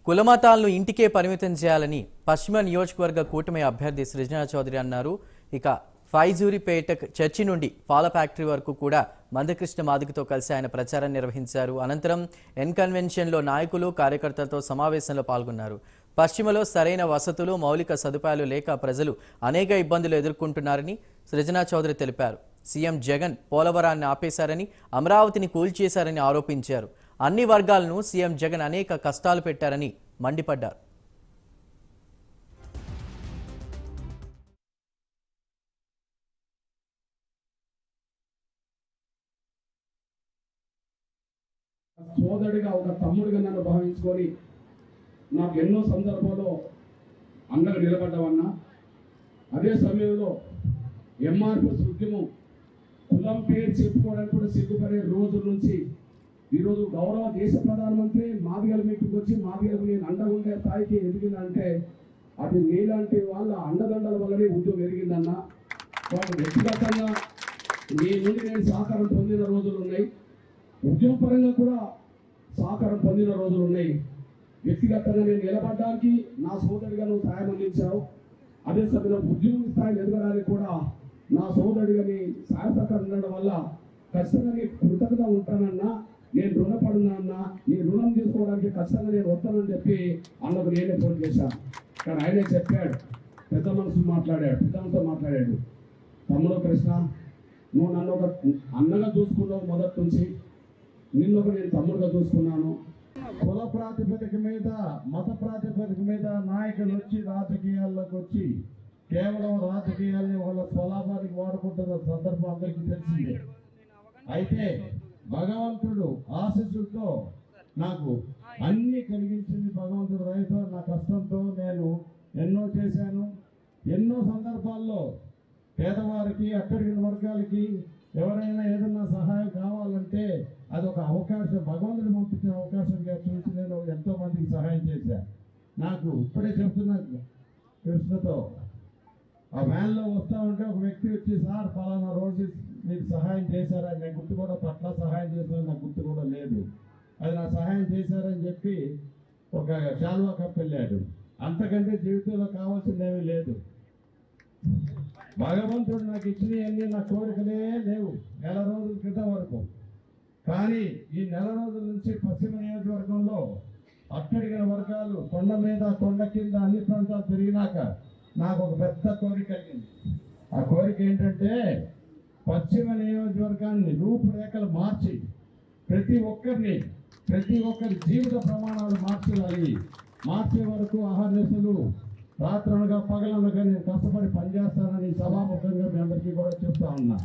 కులమతాలను ఇంటికే పరిమితం చేయాలని పశ్చిమ నియోజకవర్గ కూటమి అభ్యర్థి సృజనా చౌదరి అన్నారు. ఇక ఫైజూరిపేట చర్చి నుండి పాల ఫ్యాక్టరీ వరకు కూడా మందకృష్ణ మాదిగతో కలిసి ఆయన ప్రచారం నిర్వహించారు. అనంతరం ఎన్ కన్వెన్షన్లో నాయకులు కార్యకర్తలతో సమావేశంలో పాల్గొన్నారు. పశ్చిమలో సరైన వసతులు మౌలిక సదుపాయాలు లేక ప్రజలు అనేక ఇబ్బందులు ఎదుర్కొంటున్నారని సృజనా చౌదరి తెలిపారు. సీఎం జగన్ పోలవరాన్ని ఆపేశారని, అమరావతిని కూల్చేశారని ఆరోపించారు. అన్ని వర్గాలను సీఎం జగన్ అనేక కష్టాలు పెట్టారని మండిపడ్డారు. సోదరుడిగా ఒక తమ్ముడిగా నన్ను భావించుకొని నాకు ఎన్నో సందర్భాల్లో అండగా నిలబడ్డావన్నా. అదే సమయంలో ఎంఆర్పీఎస్ ఉద్యమం కులం పేరు చెప్పుకోవడానికి కూడా సిగ్గుపడే రోజుల నుంచి ఈరోజు గౌరవ దేశ ప్రధానమంత్రి మాదిగల మీటింగ్కి వచ్చి మాదిగలకు నేను అండగా ఉండే స్థాయికి ఎదిగిందంటే అది నీలాంటి వాళ్ళ అండదండల వల్లనే ఉద్యోగం ఎదిగిందన్న. వాళ్ళు వ్యక్తిగతంగా మీ నుండి నేను సహకారం పొందిన రోజులు ఉన్నాయి, ఉద్యోగపరంగా కూడా సహకారం పొందిన రోజులు ఉన్నాయి. వ్యక్తిగతంగా నేను నిలబడడానికి నా సోదరుడిగా నువ్వు సహాయం అందించావు. అదే సమయంలో ఉద్యోగ స్థాయిని ఎదగడానికి కూడా నా సోదరుడిగా నీ సహాయ సహకారం ఉండడం వల్ల ఖచ్చితంగా నీ కృతజ్ఞత ఉంటానన్నా, నేను రుణపడున్నా, నీ రుణం తీసుకోవడానికి ఖచ్చితంగా నేను వస్తానని చెప్పి అన్నకు నేనే ఫోన్ చేశాను. కానీ ఆయనే చెప్పాడు, పెద్ద మనసుతో మాట్లాడాడు. తమ్ముడు కృష్ణ, నువ్వు నన్ను ఒక అన్నగా చూసుకున్నావు, మొదటి నుంచి నిన్ను ఒక నేను తమ్ముడుగా చూసుకున్నాను. కుల ప్రాతిపదిక మీద, మత ప్రాతిపదిక మీద నాయకులు వచ్చి రాజకీయాల్లోకి వచ్చి కేవలం రాజకీయాల్ని వాళ్ళ స్వలాభానికి వాడుకుంటున్న సందర్భం అందరికీ తెలిసిందే. అయితే భగవంతుడు ఆశీస్సులతో నాకు అన్ని కలిగించింది. భగవంతుడు రైతు నా కష్టంతో నేను ఎన్నో చేశాను. ఎన్నో సందర్భాల్లో పేదవారికి, అట్టడిగిన వర్గాలకి ఎవరైనా ఏదైనా సహాయం కావాలంటే అదొక అవకాశం, భగవంతుడు పంపించిన అవకాశంగా చూసి నేను ఎంతో మందికి సహాయం చేశాను. నాకు ఇప్పుడే చెప్తున్నాను, కృష్ణతో ఆ వ్యాన్లో వస్తూ ఉంటే ఒక వ్యక్తి వచ్చి, సార్ పలానా రోజు మీకు సహాయం చేశారని, నేను గుర్తు కూడా పట్ల సహాయం చేశారని నాకు గుర్తు కూడా లేదు, అది నా సహాయం చేశారని చెప్పి ఒక శాల్వా కప్పెళ్ళాడు. అంతకంటే జీవితంలో కావాల్సిందేమీ లేదు. భగవంతుడు నాకు ఇచ్చినవన్నీ నా కోరికలే లేవు నెల రోజుల క్రితం వరకు. కానీ ఈ నెల రోజుల నుంచి పశ్చిమ నియోజకవర్గంలో అట్టడిగిన వర్గాలు కొండ మీద, కొండ కింద అన్ని ప్రాంతాలు తిరిగినాక నాకు ఒక పెద్ద కోరిక కలిగింది. ఆ కోరిక ఏంటంటే పశ్చిమ నియోజకవర్గాన్ని రూపురేఖలు మార్చి ప్రతి ఒక్కరి జీవిత ప్రమాణాలు మార్చే వరకు ఆహార్యసులు రాత్రనగా పగలనగా నేను కష్టపడి పనిచేస్తానని సభాముఖంగా మీ అందరికీ కూడా చెప్తా ఉన్నా.